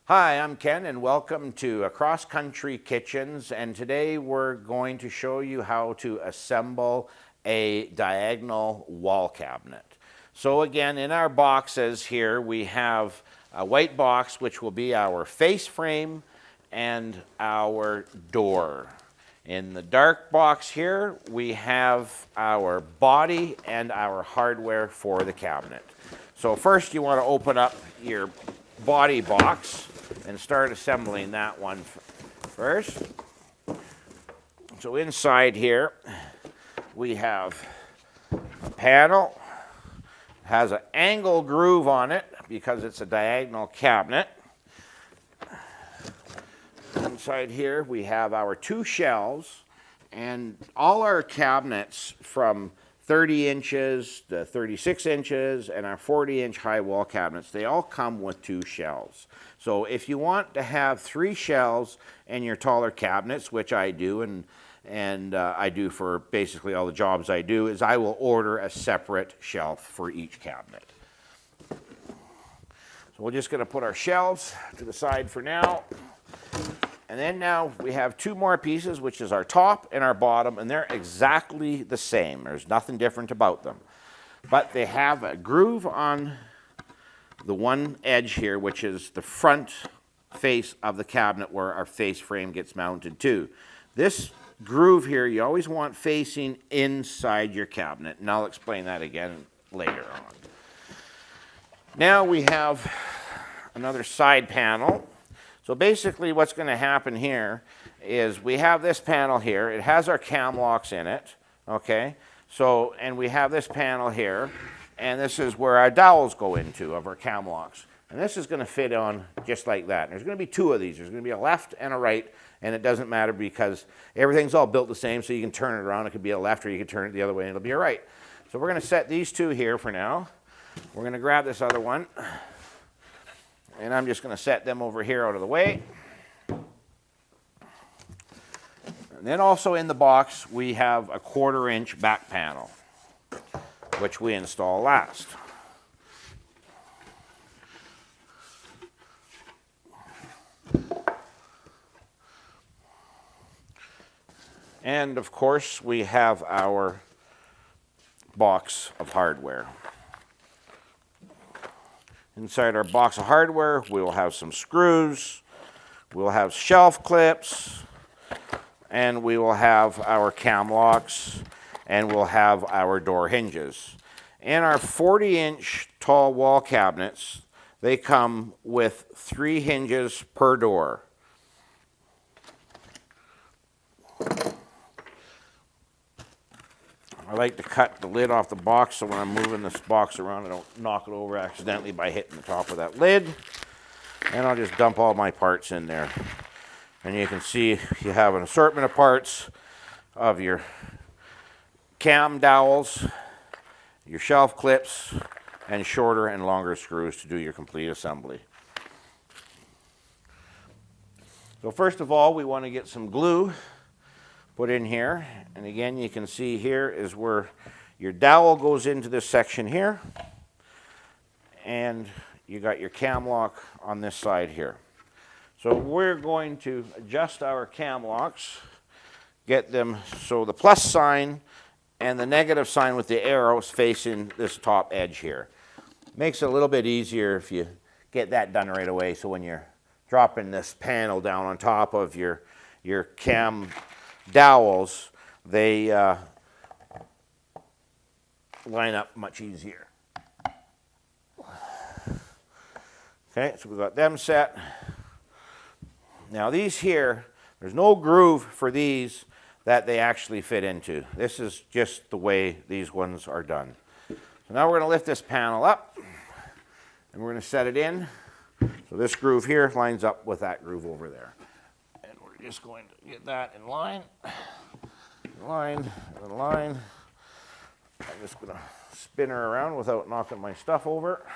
Hi, I'm Ken and welcome to Across Country Kitchens, and today we're going to show you how to assemble a diagonal wall cabinet. So again, in our boxes here we have a white box which will be our face frame and our door. In the dark box here we have our body and our hardware for the cabinet. So first you want to open up your body box and start assembling that one first. So inside here we have a panel. It has an angle groove on it because it's a diagonal cabinet. Inside here we have our two shelves, and all our cabinets from 30 inches to 36 inches and our 40-inch high wall cabinets, they all come with two shelves. So if you want to have three shelves in your taller cabinets, which I do, and I do for basically all the jobs I do, is I will order a separate shelf for each cabinet. So we're just going to put our shelves to the side for now. And then now we have two more pieces, which is our top and our bottom, and they're exactly the same. There's nothing different about them. But they have a groove on the one edge here, which is the front face of the cabinet where our face frame gets mounted to. This groove here, you always want facing inside your cabinet, and I'll explain that again later on. Now we have another side panel. So basically what's going to happen here is we have this panel here. It has our cam locks in it, okay? So, and we have this panel here, and this is where our dowels go into of our cam locks. And this is going to fit on just like that. And there's going to be two of these. There's going to be a left and a right, and it doesn't matter because everything's all built the same, so you can turn it around. It could be a left or you can turn it the other way and it'll be a right. So we're going to set these two here for now. We're going to grab this other one. And I'm just going to set them over here out of the way. And then also in the box, we have a 1/4 inch back panel, which we install last. And of course, we have our box of hardware. Inside our box of hardware, we will have some screws, we'll have shelf clips, and we will have our cam locks, and we'll have our door hinges. In our 40-inch tall wall cabinets, they come with 3 hinges per door. I like to cut the lid off the box so when I'm moving this box around I don't knock it over accidentally by hitting the top of that lid. And I'll just dump all my parts in there. And you can see you have an assortment of parts of your cam dowels, your shelf clips, and shorter and longer screws to do your complete assembly. So first of all, we want to get some glue put in here, and again you can see here is where your dowel goes into this section here, and you got your cam lock on this side here. So we're going to adjust our cam locks, get them so the plus sign and the negative sign with the arrows facing this top edge here. Makes it a little bit easier if you get that done right away, so when you're dropping this panel down on top of your cam dowels, they line up much easier. Okay, so we've got them set. Now these here, there's no groove for these that they actually fit into. This is just the way these ones are done. So now we're going to lift this panel up, and we're going to set it in. So this groove here lines up with that groove over there. And we're just going to get that in line. Line, and line. I'm just going to spin her around without knocking my stuff over.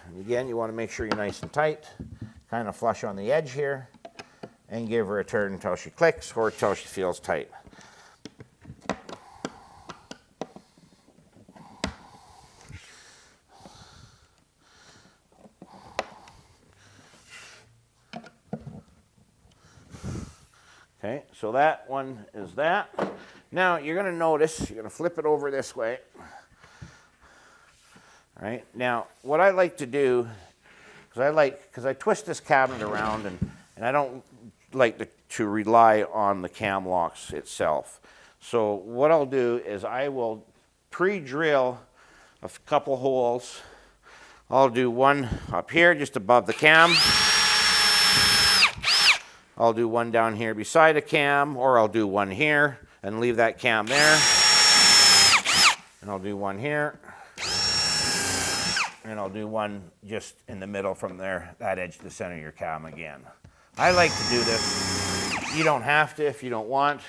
And again, you want to make sure you're nice and tight, kind of flush on the edge here, and give her a turn until she clicks or until she feels tight. Okay, so that one is that. Now you're going to notice, you're going to flip it over this way. All right, now what I like to do, because I twist this cabinet around and I don't like to rely on the cam locks itself. So what I'll do is I will pre-drill a couple holes. I'll do one up here just above the cam. I'll do one down here beside a cam, or I'll do one here and leave that cam there. And I'll do one here. And I'll do one just in the middle from there, that edge to the center of your cam again. I like to do this. You don't have to if you don't want,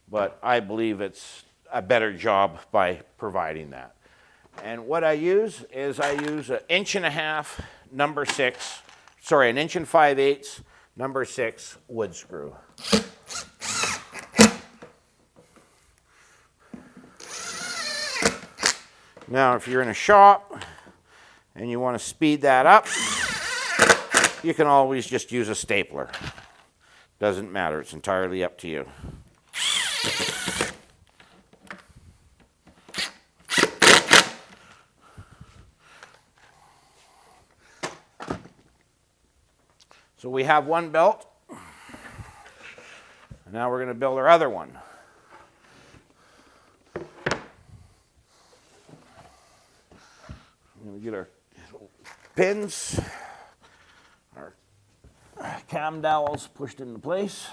but I believe it's a better job by providing that. And what I use is I use 1.5 inch number 6, sorry, 1 5/8 inch number 6 wood screw. Now, if you're in a shop and you want to speed that up, you can always just use a stapler. Doesn't matter, it's entirely up to you. So we have one belt, and now we're going to build our other one. We're going to get our pins, our cam dowels pushed into place.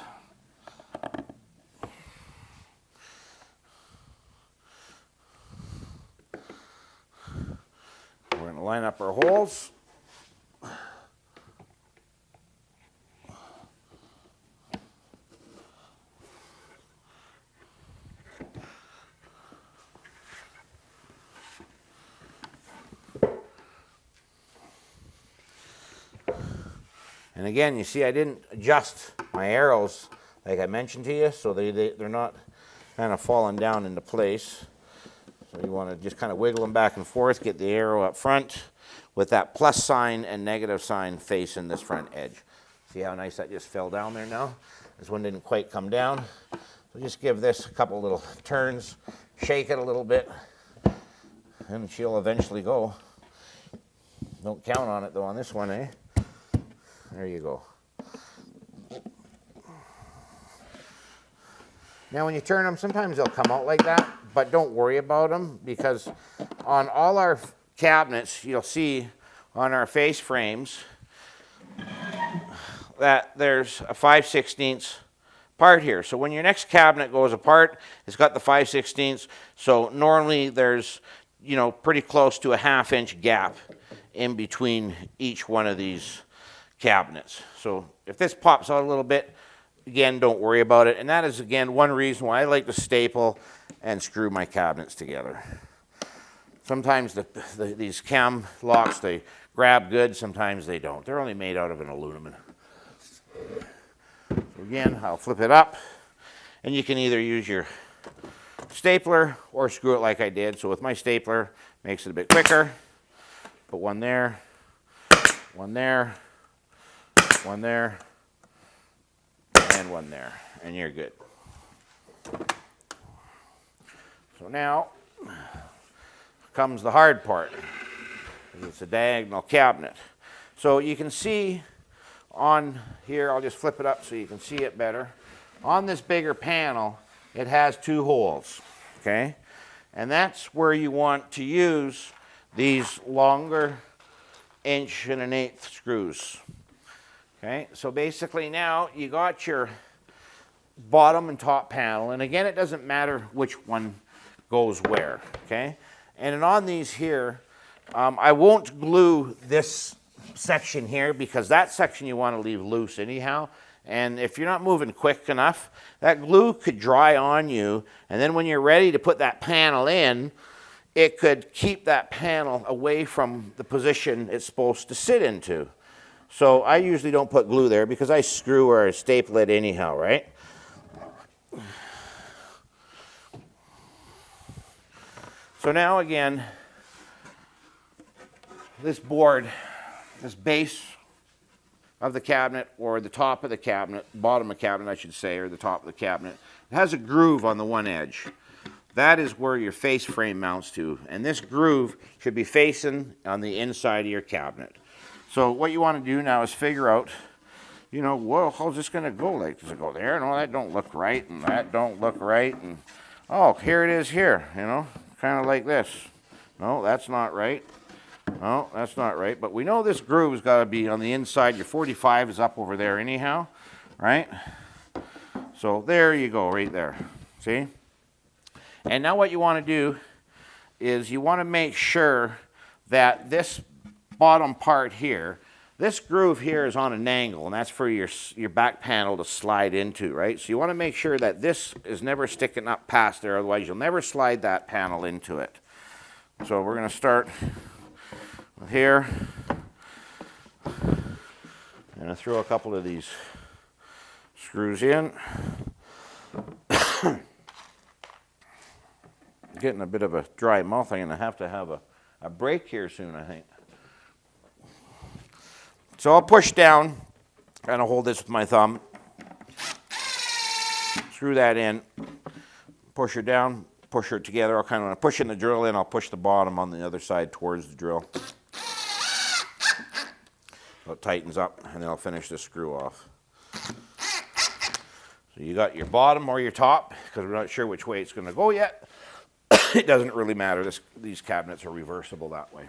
We're going to line up our holes. And again, you see I didn't adjust my arrows like I mentioned to you, so they're not kind of falling down into place. So you want to just kind of wiggle them back and forth, get the arrow up front with that plus sign and negative sign facing this front edge. See how nice that just fell down there now? This one didn't quite come down. So just give this a couple little turns, shake it a little bit, and she'll eventually go. Don't count on it though on this one, eh? There you go. Now when you turn them, sometimes they'll come out like that, but don't worry about them, because on all our cabinets, you'll see on our face frames that there's a 5/16 part here. So when your next cabinet goes apart, it's got the 5/16. So normally there's, you know, pretty close to a 1/2 inch gap in between each one of these cabinets. So if this pops out a little bit, again, don't worry about it. And that is, again, one reason why I like to staple and screw my cabinets together. Sometimes these cam locks, they grab good, sometimes they don't. They're only made out of an aluminum. So again, I'll flip it up, and you can either use your stapler or screw it like I did. So with my stapler, makes it a bit quicker. Put one there, one there, one there, and one there, and you're good. So now comes the hard part. It's a diagonal cabinet. So you can see on here, I'll just flip it up so you can see it better. On this bigger panel, it has 2 holes, okay? And that's where you want to use these longer 1 1/8 inch screws. Okay, so basically now you got your bottom and top panel, and again, it doesn't matter which one goes where, okay? And on these here, I won't glue this section here, because that section you want to leave loose anyhow. And if you're not moving quick enough, that glue could dry on you, and then when you're ready to put that panel in, it could keep that panel away from the position it's supposed to sit into. So I usually don't put glue there, because I screw or staple it anyhow, right? So now again, this board, this base of the cabinet, or the top of the cabinet, bottom of the cabinet I should say, or the top of the cabinet, it has a groove on the one edge. That is where your face frame mounts to, and this groove should be facing on the inside of your cabinet. So what you want to do now is figure out, you know, well, how's this going to go? Like, does it go there? No, that don't look right, and that don't look right, and oh, here it is here, you know, kind of like this. No, that's not right. No, that's not right. But we know this groove's got to be on the inside. Your 45 is up over there anyhow, right? So there you go, right there. See? And now what you want to do is you want to make sure that this bottom part here, this groove here is on an angle, and that's for your back panel to slide into, right? So you want to make sure that this is never sticking up past there, otherwise you'll never slide that panel into it. So we're going to start with here. I'm going to throw a couple of these screws in. Getting a bit of a dry mouth. I'm going to have a break here soon, I think. So I'll push down, kind of hold this with my thumb, screw that in, push her down, push her together. I'll kind of push in the drill in, I'll push the bottom on the other side towards the drill. So it tightens up, and then I'll finish this screw off. So you got your bottom or your top, because we're not sure which way it's going to go yet. It doesn't really matter. These cabinets are reversible that way.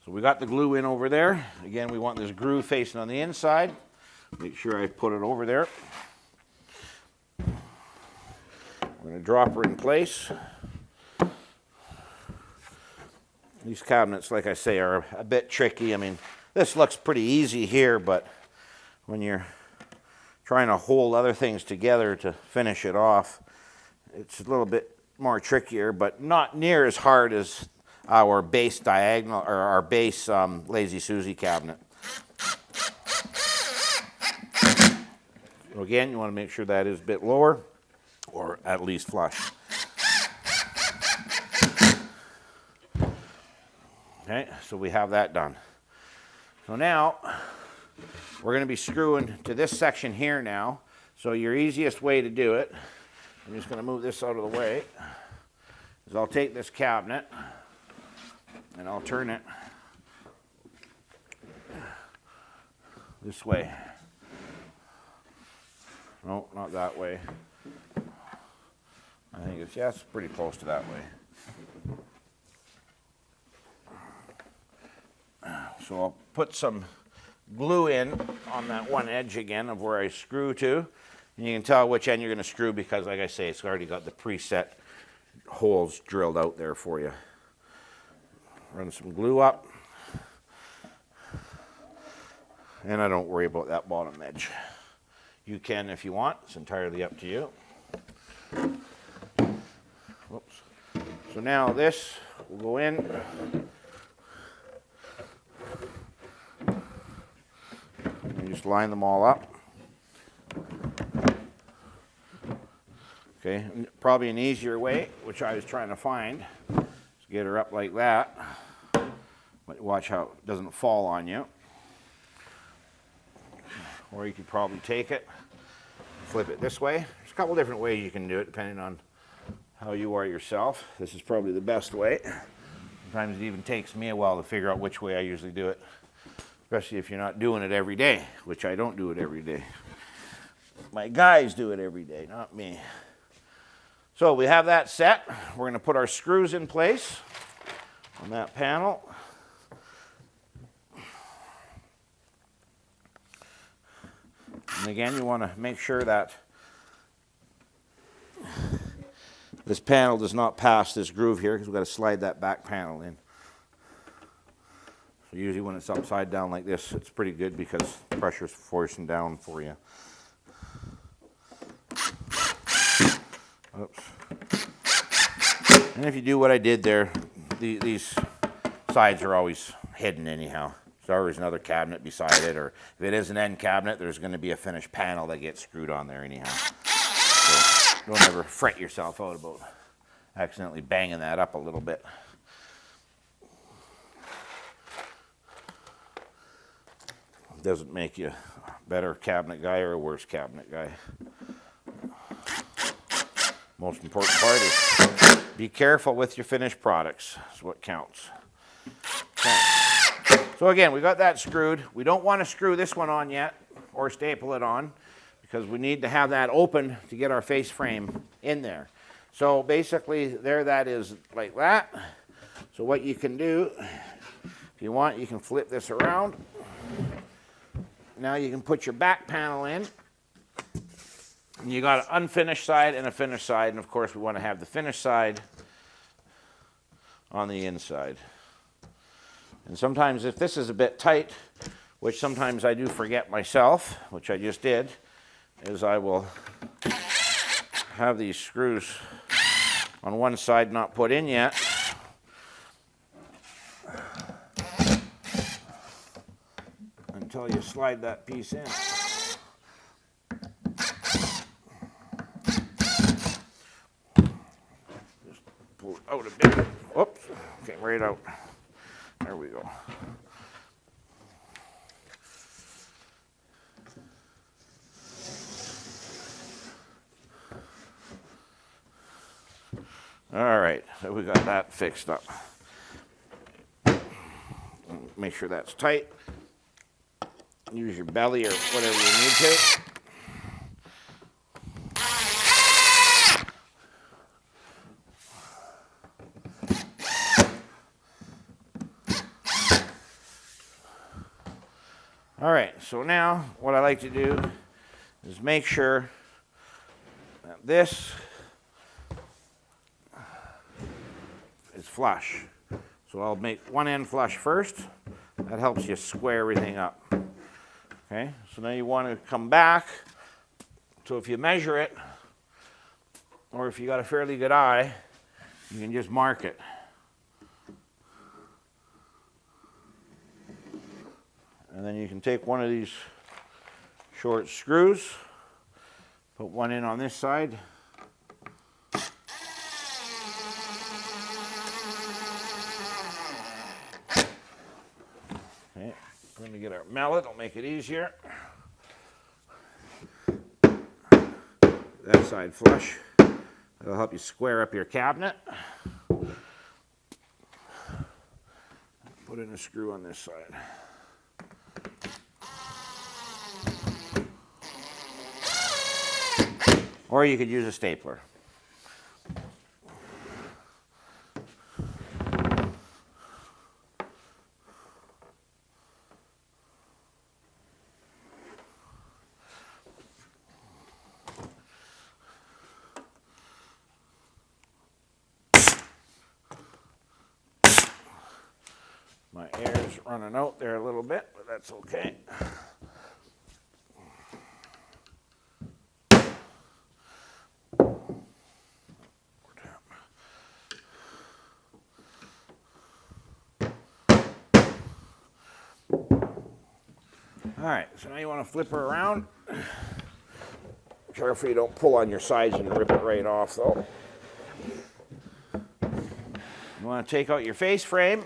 So we got the glue in over there. Again, we want this groove facing on the inside. Make sure I put it over there. We're going to drop her in place. These cabinets, like I say, are a bit tricky. I mean, this looks pretty easy here, but when you're trying to hold other things together to finish it off, it's a little bit more trickier, but not near as hard as our base diagonal, or our base Lazy Susie cabinet. So again, you want to make sure that is a bit lower, or at least flush. Okay, so we have that done. So now, we're going to be screwing to this section here now. So your easiest way to do it, I'm just going to move this out of the way, is I'll take this cabinet, and I'll turn it this way. No, not that way. I think it's pretty close to that way. So I'll put some glue in on that one edge again of where I screw to. And you can tell which end you're going to screw because, like I say, it's already got the preset holes drilled out there for you. Run some glue up, and I don't worry about that bottom edge. You can if you want, it's entirely up to you. Whoops. So now this will go in. And just line them all up. Okay, probably an easier way, which I was trying to find, is get her up like that. But watch how it doesn't fall on you. Or you could probably take it, flip it this way. There's a couple different ways you can do it depending on how you are yourself. This is probably the best way. Sometimes it even takes me a while to figure out which way I usually do it, especially if you're not doing it every day, which I don't do it every day. My guys do it every day, not me. So we have that set. We're going to put our screws in place on that panel. And again, you want to make sure that this panel does not pass this groove here, because we've got to slide that back panel in. So usually when it's upside down like this, it's pretty good because the pressure's forcing down for you. Oops. And if you do what I did there, these sides are always hidden anyhow. There's always another cabinet beside it, or if it is an end cabinet, there's going to be a finished panel that gets screwed on there anyhow. So don't ever fret yourself out about accidentally banging that up a little bit. doesn't make you a better cabinet guy or a worse cabinet guy. Most important part is be careful with your finished products. That's what counts. Okay. So again, we got that screwed. We don't want to screw this one on yet or staple it on because we need to have that open to get our face frame in there. So basically there that is like that. So what you can do, if you want, you can flip this around. Now you can put your back panel in. And you got an unfinished side and a finished side, and of course we want to have the finished side on the inside. And sometimes if this is a bit tight, which sometimes I do forget myself, which I just did, is I will have these screws on one side not put in yet. Until you slide that piece in. Just pull it out a bit. Whoops, came right out. There we go. All right, so we got that fixed up. Make sure that's tight. Use your belly or whatever you need to. All right, so now what I like to do is make sure that this is flush. So I'll make one end flush first. That helps you square everything up. Okay, so now you want to come back. So if you measure it, or if you got a fairly good eye, you can just mark it. And then you can take one of these short screws, put one in on this side. Okay, we're going to get our mallet, it'll make it easier. That side flush. It'll help you square up your cabinet. Put in a screw on this side. Or you could use a stapler. My air's running out there a little bit, but that's okay. All right, so now you want to flip her around. Careful you don't pull on your sides and rip it right off though. You want to take out your face frame.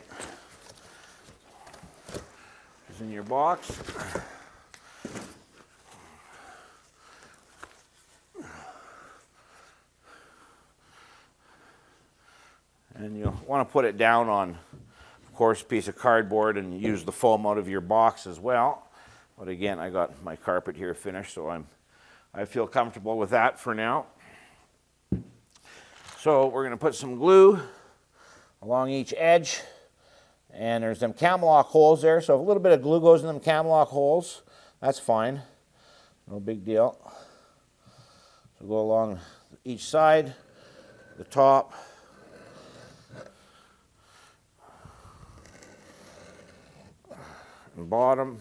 It's in your box. And you'll want to put it down on, of course, a piece of cardboard and use the foam out of your box as well. But again, I got my carpet here finished, so I feel comfortable with that for now. So we're going to put some glue along each edge, and there's them cam lock holes there. So if a little bit of glue goes in them cam lock holes, that's fine. No big deal. So go along each side, the top. And bottom.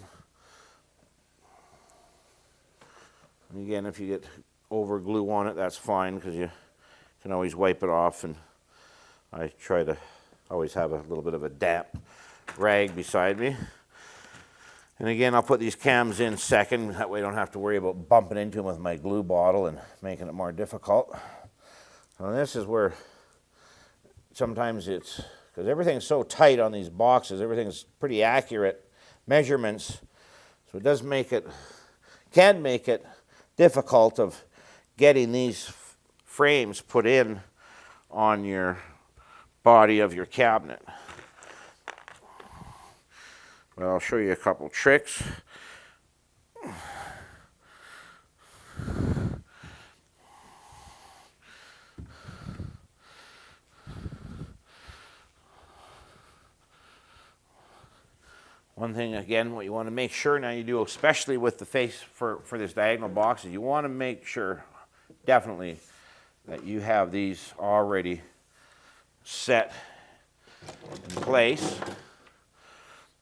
And again, if you get over glue on it, that's fine because you can always wipe it off. And I try to always have a little bit of a damp rag beside me. And again, I'll put these cams in second. That way I don't have to worry about bumping into them with my glue bottle and making it more difficult. So this is where sometimes it's, because everything's so tight on these boxes, everything's pretty accurate measurements. So it does make it, can make it difficult of getting these frames put in on your body of your cabinet. But I'll show you a couple tricks. One thing, again, what you want to make sure now you do, especially with the face for this diagonal box, is you want to make sure, definitely, that you have these already set in place.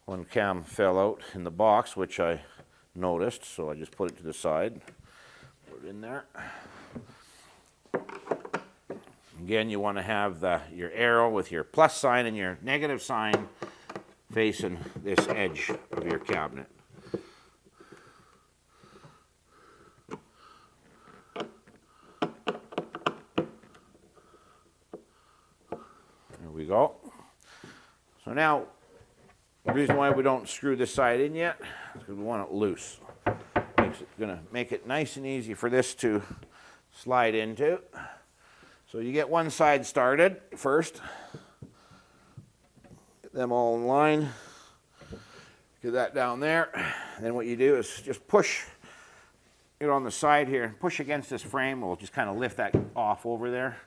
One cam fell out in the box, which I noticed, so I just put it to the side, put it in there. Again, you want to have your arrow with your plus sign and your negative sign facing this edge of your cabinet. There we go. So now, the reason why we don't screw this side in yet is because we want it loose. It's going to make it nice and easy for this to slide into. So you get one side started first. Get them all in line. Get that down there. Then what you do is just push it on the side here. Push against this frame. We'll just kind of lift that off over there.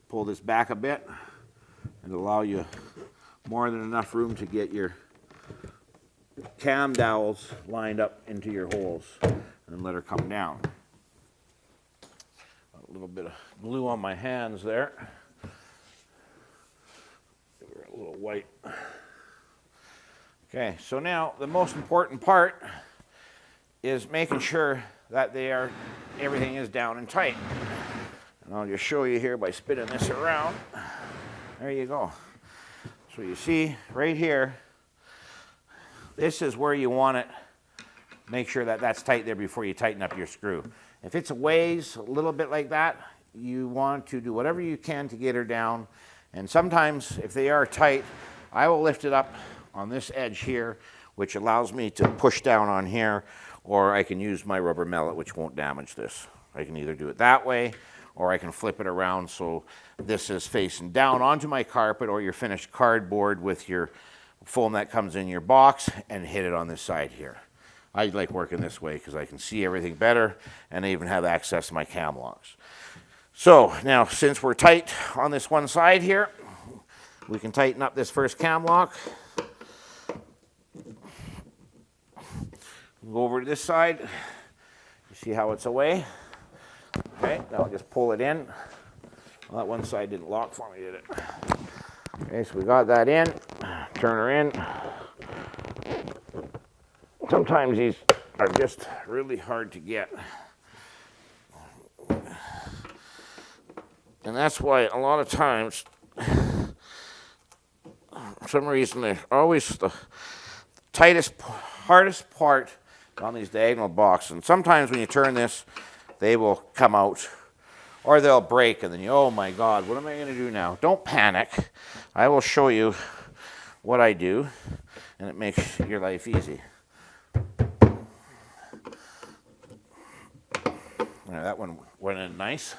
Pull this back a bit and allow you more than enough room to get your cam dowels lined up into your holes and let her come down. A little bit of glue on my hands there. Give her a little white. Okay, so now the most important part is making sure that everything is down and tight. And I'll just show you here by spinning this around. There you go. So you see right here, this is where you want it. Make sure that that's tight there before you tighten up your screw. If it's a ways, a little bit like that, you want to do whatever you can to get her down. And sometimes, if they are tight, I will lift it up on this edge here, which allows me to push down on here, or I can use my rubber mallet, which won't damage this. I can either do it that way, or I can flip it around so this is facing down onto my carpet or your finished cardboard with your foam that comes in your box, and hit it on this side here. I like working this way because I can see everything better, and I even have access to my cam locks. So now, since we're tight on this one side here, we can tighten up this first cam lock. Go over to this side. You see how it's away? Okay, now I'll just pull it in. Well, that one side didn't lock for me, did it? Okay, so we got that in. Turn her in. Sometimes these are just really hard to get. And that's why a lot of times, for some reason, they're always the tightest, hardest part on these diagonal boxes. And sometimes when you turn this, they will come out or they'll break, and then you, oh my God, what am I going to do now? Don't panic. I will show you what I do, and it makes your life easy. Now, that one went in nice.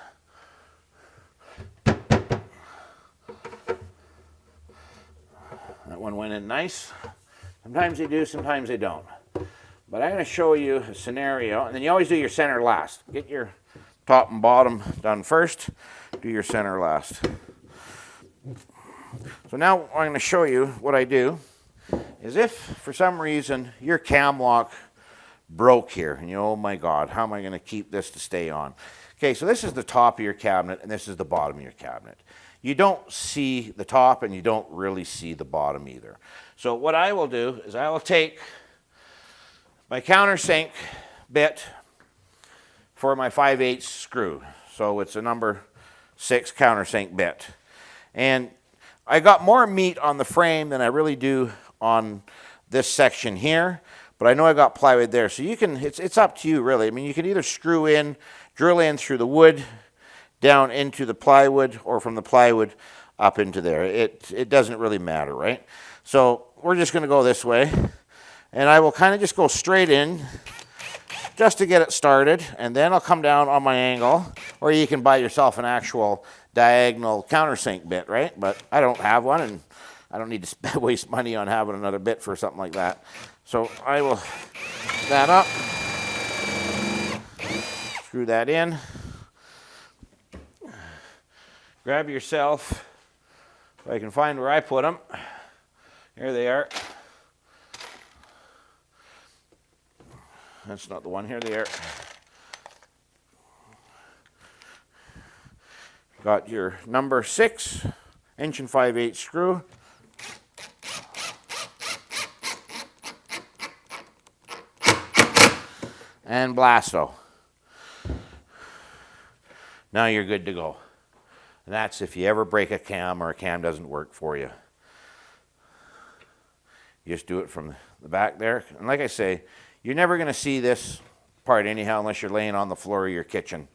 That one went in nice. Sometimes they do, sometimes they don't. But I'm going to show you a scenario, and then you always do your center last. Get your top and bottom done first, do your center last. So now I'm going to show you what I do is if for some reason your cam lock broke here, and you, oh my God, how am I going to keep this to stay on? Okay, so this is the top of your cabinet, and this is the bottom of your cabinet. You don't see the top, and you don't really see the bottom either. So what I will do is I will take my countersink bit for my 5/8 screw. So it's a number 6 countersink bit. And I got more meat on the frame than I really do on this section here, but I know I got plywood there. So you can, it's up to you really. I mean, you can either screw in, drill in through the wood, down into the plywood, or from the plywood up into there. It doesn't really matter, right? So we're just going to go this way. And I will kind of just go straight in just to get it started, and then I'll come down on my angle, or you can buy yourself an actual diagonal countersink bit, right? But I don't have one, and I don't need to waste money on having another bit for something like that. So I will that up, screw that in, grab yourself, if I can find where I put them. Here they are. That's not the one. Here they are. Got your number 6 inch and 5/8 screw. And blasto. Now you're good to go. And that's if you ever break a cam or a cam doesn't work for you. You just do it from the back there. And like I say, you're never going to see this part anyhow unless you're laying on the floor of your kitchen.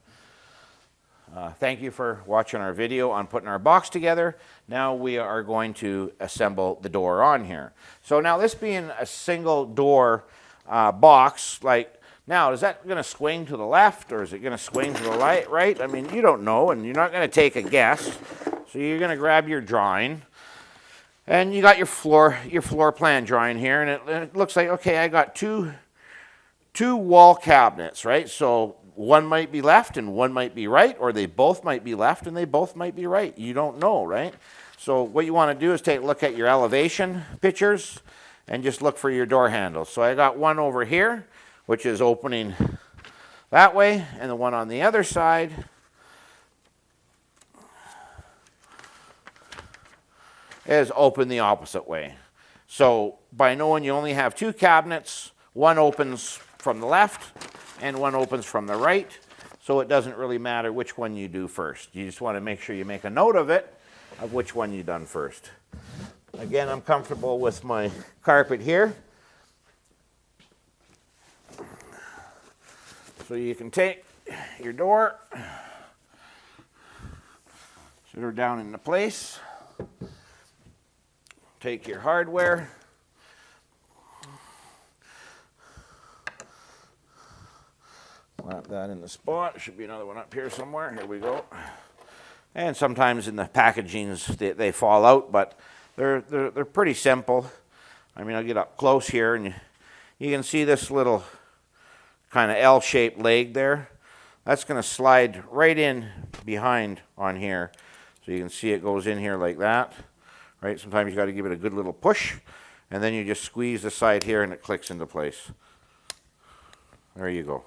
Thank you for watching our video on putting our box together. Now we are going to assemble the door on here. So now this being a single door box, like now is that going to swing to the left or is it going to swing to the right? I mean, you don't know, and you're not going to take a guess. So you're going to grab your drawing. And you got your floor plan drawing here, and it looks like, okay, I got two wall cabinets, right? So one might be left and one might be right, or they both might be left and they both might be right. You don't know, right? So what you want to do is take a look at your elevation pictures and just look for your door handles. So I got one over here, which is opening that way, and the one on the other side is open the opposite way. So by knowing you only have 2 cabinets, one opens from the left and one opens from the right, so it doesn't really matter which one you do first. You just want to make sure you make a note of it, of which one you've done first. Again, I'm comfortable with my carpet here. So you can take your door, sit her down into place. Take your hardware, slap that in the spot. Should be another one up here somewhere. Here we go. And sometimes in the packagings they fall out, but they're pretty simple. I mean, I'll get up close here, and you can see this little kind of L-shaped leg there. That's going to slide right in behind on here, so you can see it goes in here like that. Right? Sometimes you got to give it a good little push, and then you just squeeze the side here and it clicks into place. There you go.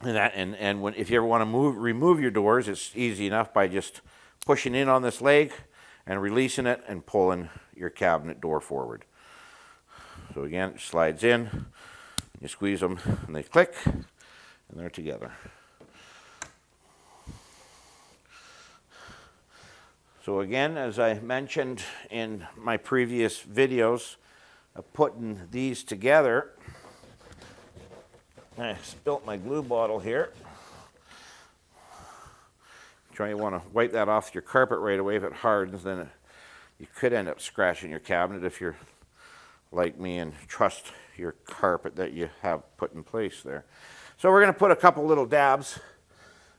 And if you ever want to remove your doors, it's easy enough by just pushing in on this leg and releasing it and pulling your cabinet door forward. So again, it slides in, you squeeze them and they click, and they're together. So again, as I mentioned in my previous videos of putting these together, I spilt my glue bottle here. You want to wipe that off your carpet right away. If it hardens, then you could end up scratching your cabinet if you're like me and trust your carpet that you have put in place there. So we're going to put a couple little dabs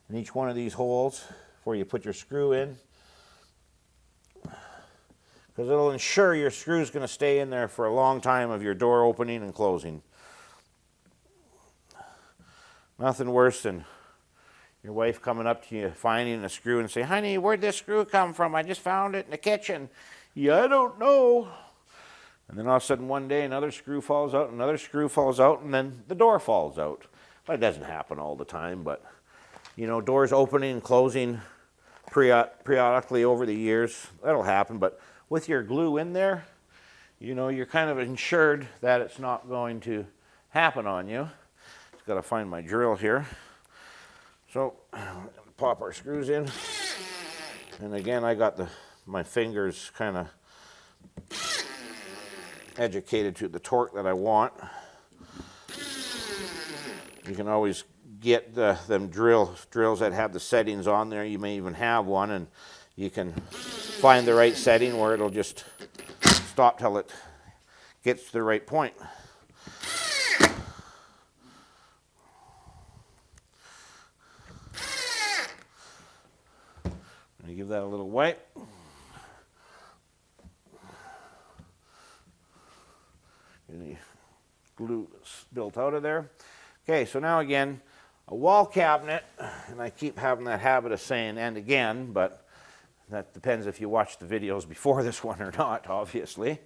in each one of these holes before you put your screw in, because it'll ensure your screw is going to stay in there for a long time of your door opening and closing. Nothing worse than your wife coming up to you, finding a screw and say, "Honey, where'd this screw come from? I just found it in the kitchen." "Yeah, I don't know." And then all of a sudden one day another screw falls out, another screw falls out, and then the door falls out. Well, it doesn't happen all the time, but you know, doors opening and closing periodically over the years, that'll happen. But with your glue in there, you know, you're kind of insured that it's not going to happen on you. Just got to find my drill here. So pop our screws in, and again I got my fingers kind of educated to the torque that I want. You can always get them drills that have the settings on there. You may even have one, and you can find the right setting where it'll just stop till it gets to the right point. I'm going to give that a little wipe. Any glue built out of there. Okay, so now again, a wall cabinet, and I keep having that habit of saying "and again," but that depends if you watch the videos before this one or not, obviously,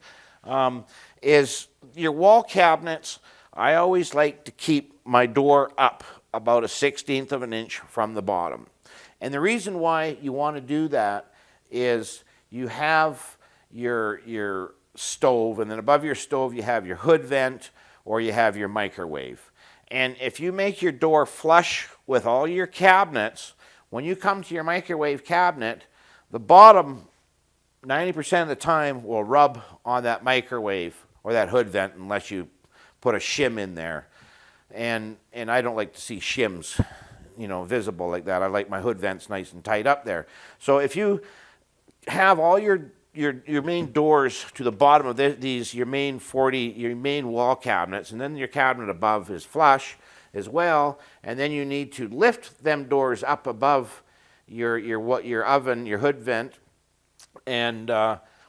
is your wall cabinets. I always like to keep my door up about a 1/16 of an inch from the bottom. And the reason why you want to do that is you have your stove, and then above your stove you have your hood vent or you have your microwave. And if you make your door flush with all your cabinets, when you come to your microwave cabinet, the bottom 90% of the time will rub on that microwave or that hood vent unless you put a shim in there. And I don't like to see shims, you know, visible like that. I like my hood vents nice and tight up there. So if you have all your main doors to the bottom of your main wall cabinets, and then your cabinet above is flush as well, and then you need to lift them doors up above your oven, your hood vent, and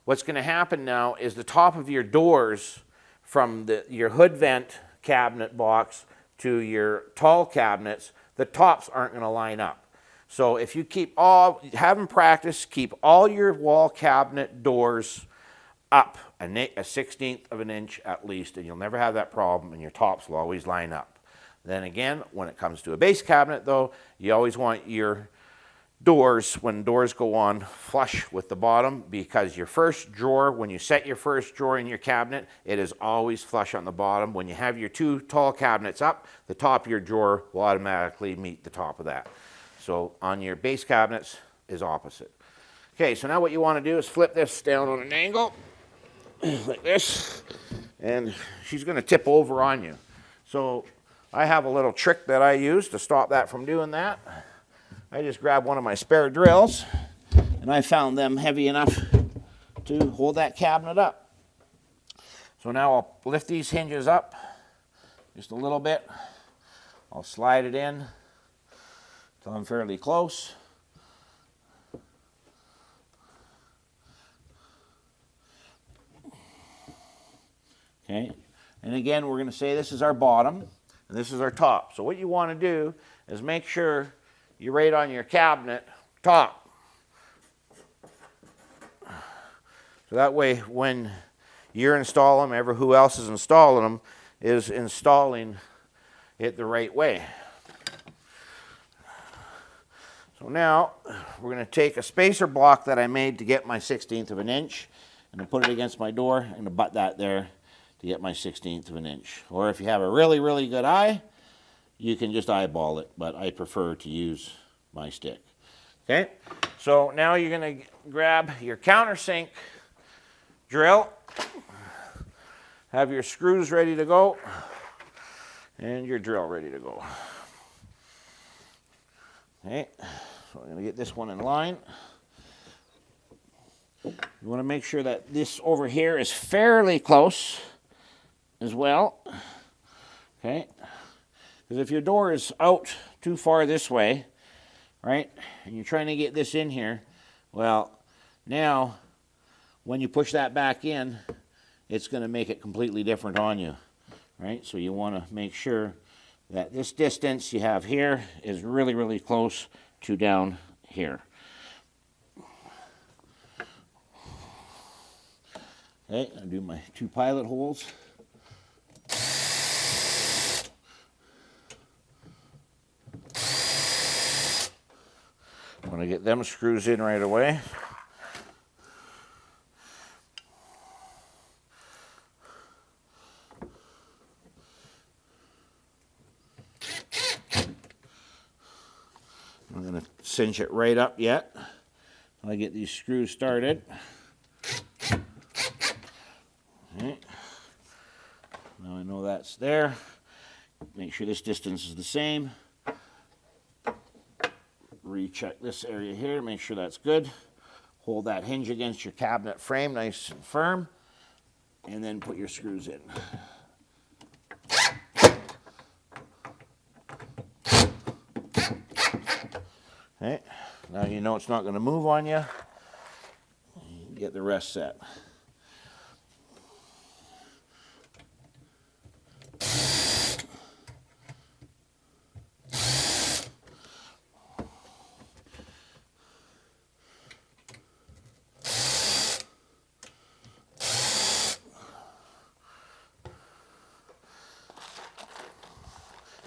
what's going to happen now is the top of your doors from your hood vent cabinet box to your tall cabinets, the tops aren't going to line up. So if you have them practice, keep all your wall cabinet doors up a 1/16 of an inch at least, and you'll never have that problem, and your tops will always line up. Then again, when it comes to a base cabinet though, you always want your doors, when doors go on, flush with the bottom, because your first drawer, when you set your first drawer in your cabinet, it is always flush on the bottom. When you have your two tall cabinets up, the top of your drawer will automatically meet the top of that. So on your base cabinets is opposite. Okay, so now what you want to do is flip this down on an angle like this, and she's going to tip over on you. So I have a little trick that I use to stop that from doing that. I just grab one of my spare drills, and I found them heavy enough to hold that cabinet up. So now I'll lift these hinges up just a little bit. I'll slide it in till I'm fairly close. Okay, and again, we're going to say this is our bottom and this is our top. So what you want to do is make sure you're right on your cabinet top. So that way, when you're installing them, who else is installing them is installing it the right way. So now we're going to take a spacer block that I made to get my 1/16 of an inch, and put it against my door. I'm going to butt that there to get my 1/16 of an inch. Or if you have a really, really good eye, you can just eyeball it, but I prefer to use my stick. Okay, so now you're going to grab your countersink drill, have your screws ready to go, and your drill ready to go. Okay, so I'm going to get this one in line. You want to make sure that this over here is fairly close as well. Okay, because if your door is out too far this way, right, and you're trying to get this in here, well, now when you push that back in, it's going to make it completely different on you, right? So you want to make sure that this distance you have here is really, really close to down here. Okay, I'll do my 2 pilot holes. I'm going to get them screws in right away. I'm going to cinch it right up yet until I get these screws started. Okay. Now I know that's there. Make sure this distance is the same. Recheck this area here, make sure that's good. Hold that hinge against your cabinet frame nice and firm. and then put your screws in. Okay, now you know it's not going to move on you. Get the rest set.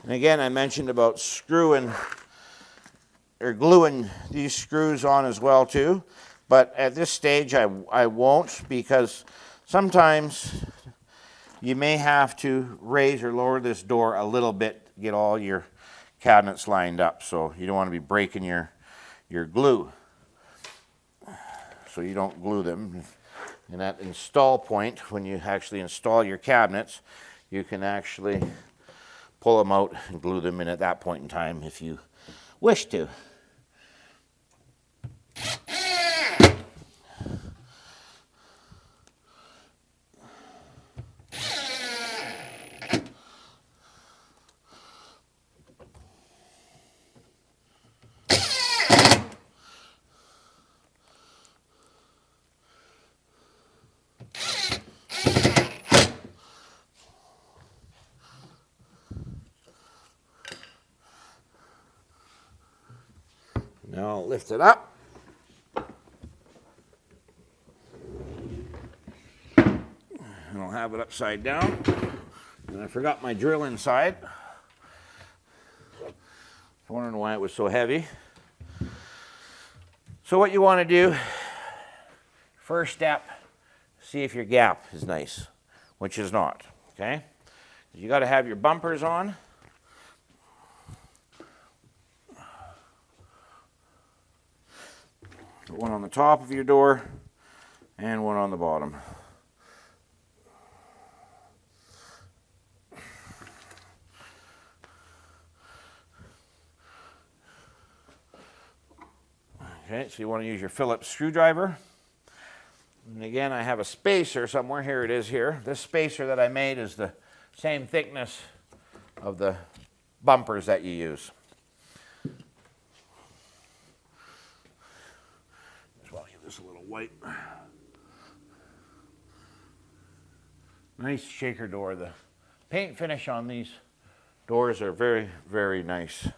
And again, I mentioned about screwing or gluing these screws on as well too, but at this stage I won't, because sometimes you may have to raise or lower this door a little bit to get all your cabinets lined up, so you don't want to be breaking your glue, so you don't glue them. And at install point, when you actually install your cabinets, you can actually pull them out and glue them in at that point in time if you wish to. Now I'll lift it up. And I'll have it upside down. And I forgot my drill inside. I was wondering why it was so heavy. So what you want to do, first step, see if your gap is nice, which is not, okay? You got to have your bumpers on. One on the top of your door and one on the bottom. Okay, so you want to use your Phillips screwdriver. And again, I have a spacer somewhere. Here it is here. This spacer that I made is the same thickness of the bumpers that you use. So I'll give this a little wipe. Nice shaker door. The paint finish on these doors are very, very nice.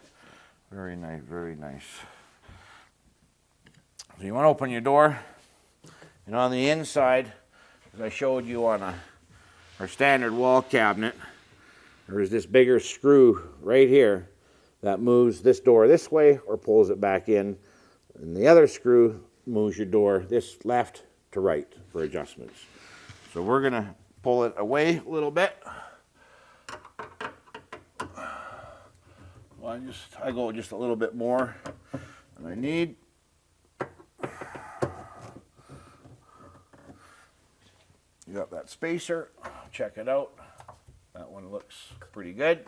Very nice, very nice. So you want to open your door, and on the inside, as I showed you on our standard wall cabinet, there is this bigger screw right here that moves this door this way or pulls it back in, and the other screw moves your door this left to right for adjustments. So we're going to pull it away a little bit. Well, I go just a little bit more than I need. You got that spacer, check it out. That one looks pretty good.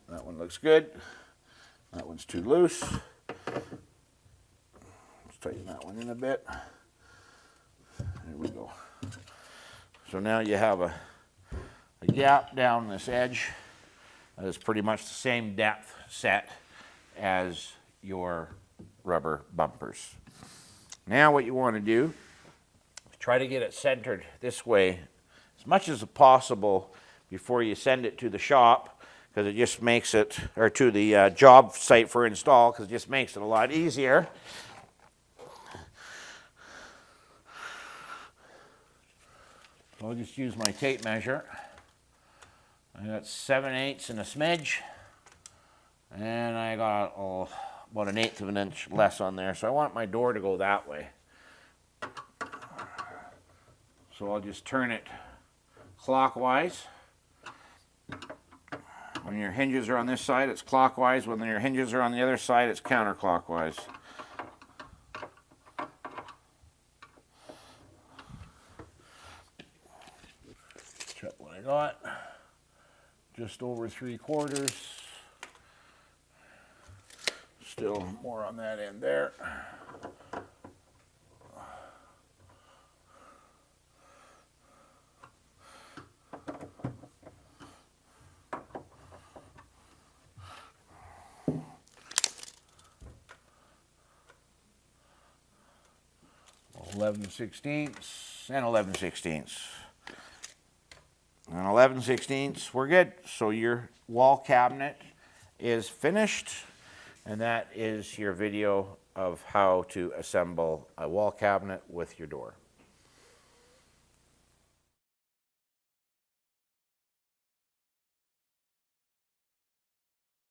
That one looks good. That one's too loose. Let's tighten that one in a bit. There we go. So now you have a gap down this edge that is pretty much the same depth set as your rubber bumpers. Now what you want to do, try to get it centered this way as much as possible before you send it to the shop, because it just makes it, or to the job site for install, because it just makes it a lot easier. I'll just use my tape measure. I got 7/8 and a smidge, and I got about 1/8 of an inch less on there, so I want my door to go that way. So I'll just turn it clockwise. When your hinges are on this side, it's clockwise. When your hinges are on the other side, it's counterclockwise. Check what I got. Just over 3/4. Still more on that end there. 11/16 and 11/16. And 11/16, we're good. So your wall cabinet is finished, and that is your video of how to assemble a wall cabinet with your door.